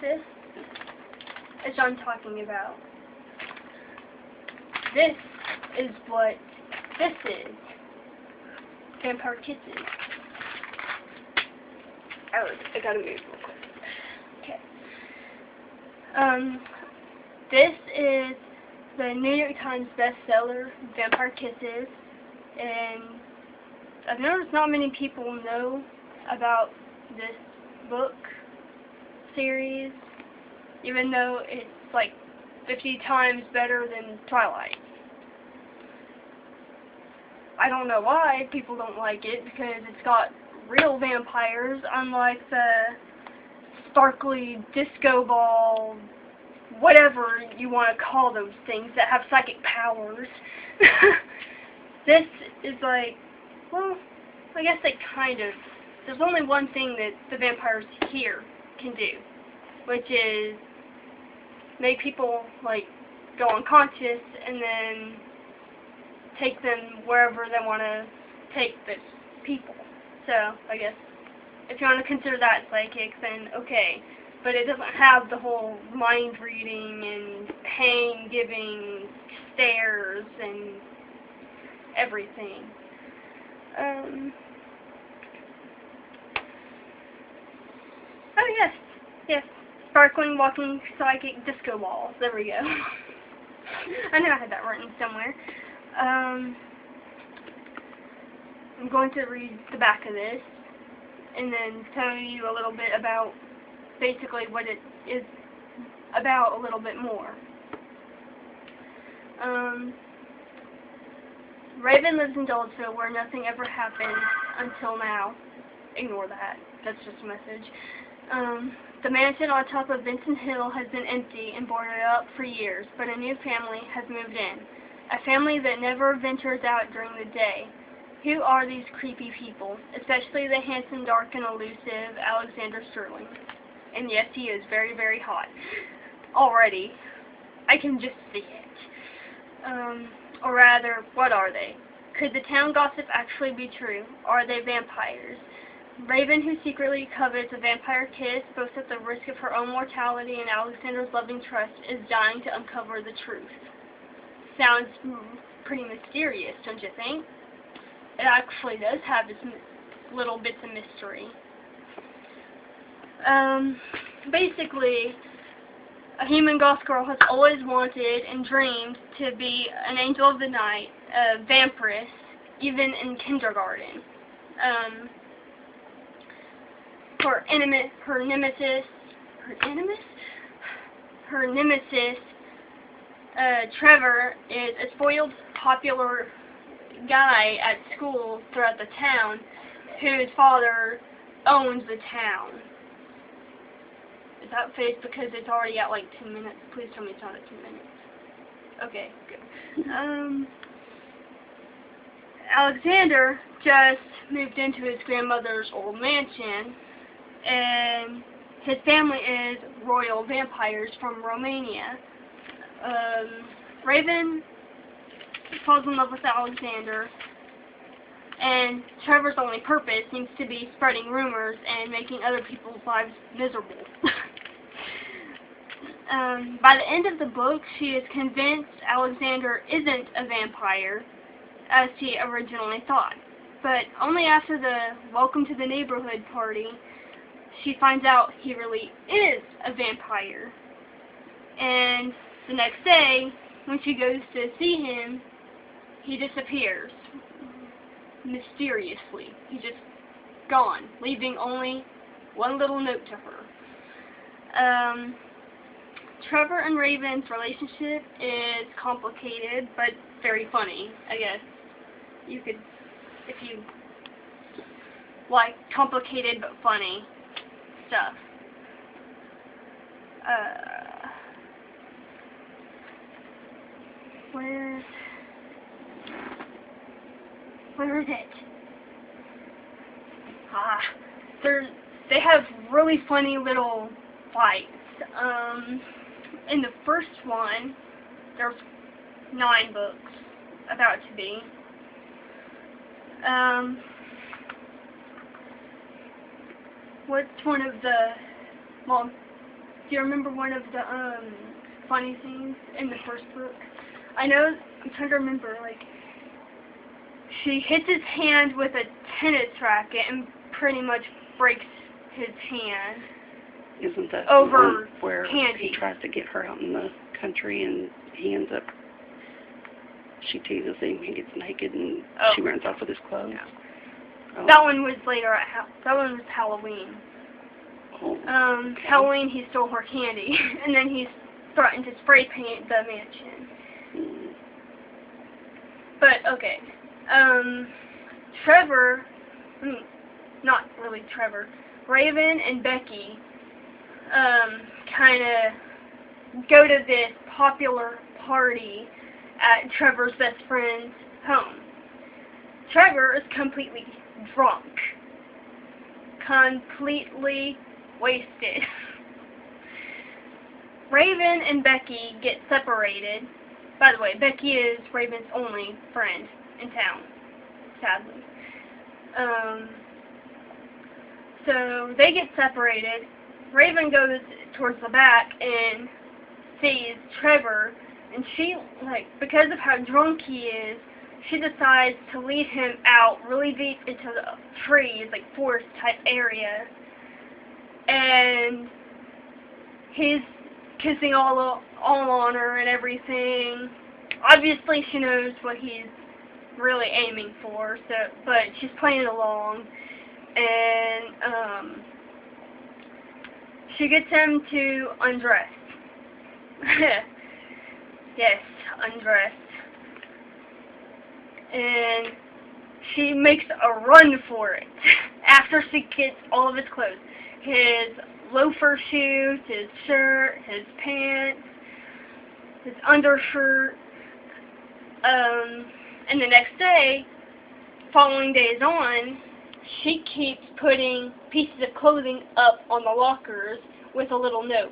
This is what I'm talking about. This is what this is. Vampire Kisses. Oh, I gotta move real quick. Okay. This is the New York Times bestseller, Vampire Kisses, and I've noticed not many people know about this book series, even though it's like 50 times better than Twilight. I don't know why people don't like it, because it's got real vampires, unlike the sparkly disco ball, whatever you want to call those things that have psychic powers. This is like, well, I guess they kind of, there's only one thing that the vampires here can do, which is make people, like, go unconscious and then take them wherever they want to take the people. So, I guess, if you want to consider that psychic, then okay. But it doesn't have the whole mind reading and pain-giving stares and everything. Oh yes, sparkling, walking, psychic disco balls. There we go. I knew I had that written somewhere. I'm going to read the back of this and then tell you a little bit about basically what it is about a little bit more. Raven lives in Dulceville, where nothing ever happened until now. Ignore that. That's just a message. The mansion on top of Vincent Hill has been empty and boarded up for years, but a new family has moved in. A family that never ventures out during the day. Who are these creepy people? Especially the handsome, dark, and elusive Alexander Sterling. And yes, he is very, very hot. Already. I can just see it. Or rather, what are they? Could the town gossip actually be true? Are they vampires? Raven, who secretly covets a vampire kiss, both at the risk of her own mortality and Alexander's loving trust, is dying to uncover the truth. Sounds pretty mysterious, don't you think? It actually does have its little bits of mystery. Basically, a human goth girl has always wanted and dreamed to be an angel of the night, a vampiress, even in kindergarten. Her nemesis, Trevor, is a spoiled, popular guy at school throughout the town, whose father owns the town. Is that face because it's already at like 2 minutes? Please tell me it's not at 2 minutes. Okay, good. Alexander just moved into his grandmother's old mansion, and his family is royal vampires from Romania. Raven falls in love with Alexander, and Trevor's only purpose seems to be spreading rumors and making other people's lives miserable. By the end of the book, she is convinced Alexander isn't a vampire, as she originally thought. But only after the Welcome to the Neighborhood party, she finds out he really is a vampire. And the next day, when she goes to see him, he disappears. Mysteriously. He's just gone, leaving only one little note to her. Trevor and Raven's relationship is complicated, but very funny, I guess. You could, if you like complicated but funny stuff. Where is it? They have really funny little fights. In the first one, there's 9 books, about to be. What's one of the, well, Do you remember one of the funny scenes in the first book? I know, I'm trying to remember, like, she hits his hand with a tennis racket and pretty much breaks his hand. Isn't that over the one where candy. he tries to get her out in the country and he ends up, she teases him, he gets naked and she runs off with his clothes? Yeah. Oh. That one was later, that one was Halloween. Oh, okay. Halloween he stole her candy, and then he threatened to spray paint the mansion. Mm. But, okay. Trevor, not really Trevor, Raven and Becky, kind of go to this popular party at Trevor's best friend's home. Trevor is completely drunk. Completely wasted. Raven and Becky get separated. By the way, Becky is Raven's only friend in town, sadly. So they get separated. Raven goes towards the back and sees Trevor, and she, like, because of how drunk he is, she decides to lead him out really deep into the trees, like forest type area, and he's kissing all on her and everything. Obviously she knows what he's really aiming for, but she's playing along, and she gets him to undress. Yes, undress. And she makes a run for it after she gets all of his clothes. His loafer shoes, his shirt, his pants, his undershirt. And the next day, following days on, she keeps putting pieces of clothing up on the lockers with a little note.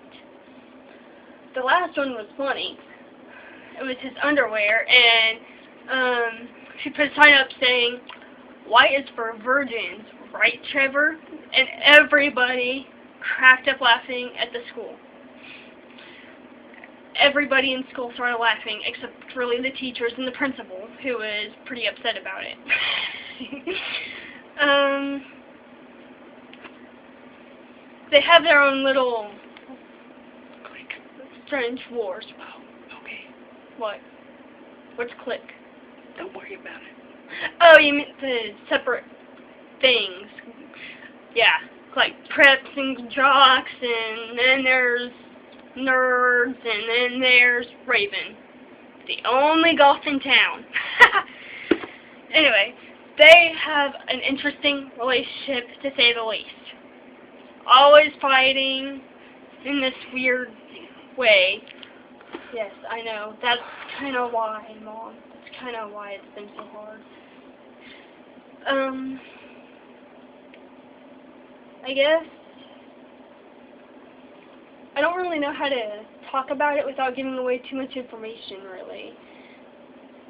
The last one was funny. It was his underwear, and she put a sign up saying, "White is for virgins, right, Trevor?" And everybody cracked up laughing at the school. Everybody in school started laughing, except really the teachers and the principal, who was pretty upset about it. They have their own little, like, strange wars. Oh, okay. What? What's click? Don't worry about it. Oh, you mean the separate things. Yeah, like preps and jocks, and then there's nerds, and then there's Raven. The only goth in town. Anyway, they have an interesting relationship, to say the least. Always fighting in this weird way. Yes, I know. That's kind of why, Mom. That's kind of why it's been so hard. I guess I don't really know how to talk about it without giving away too much information, really.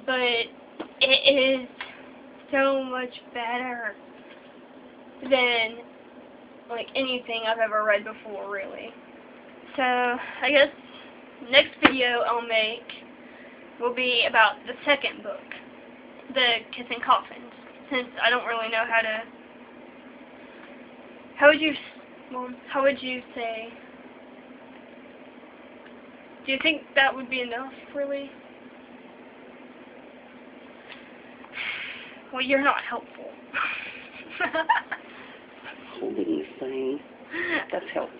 But it is so much better than, like, anything I've ever read before, really. So, I guess next video I'll make will be about the second book, The Kissing Coffins, since I don't really know how to... How would you say... Do you think that would be enough, really? Well, you're not helpful. Holding this thing, that's helpful.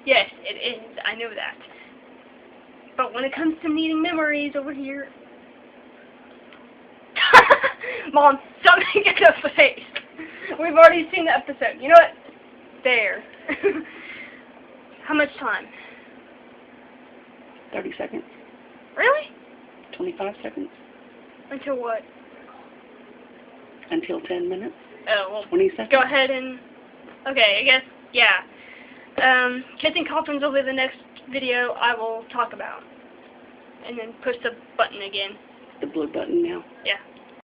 Yes, it is. I know that. But when it comes to needing memories over here... Mom, stop making a face. We've already seen the episode. You know what? There. How much time? 30 seconds. Really? 25 seconds. Until what? Until 10 minutes. Oh, well, 20 seconds. go ahead and... Okay, I guess, yeah. Kissing Coffins will be the next video I will talk about. And then push the button again. The blue button now. Yeah.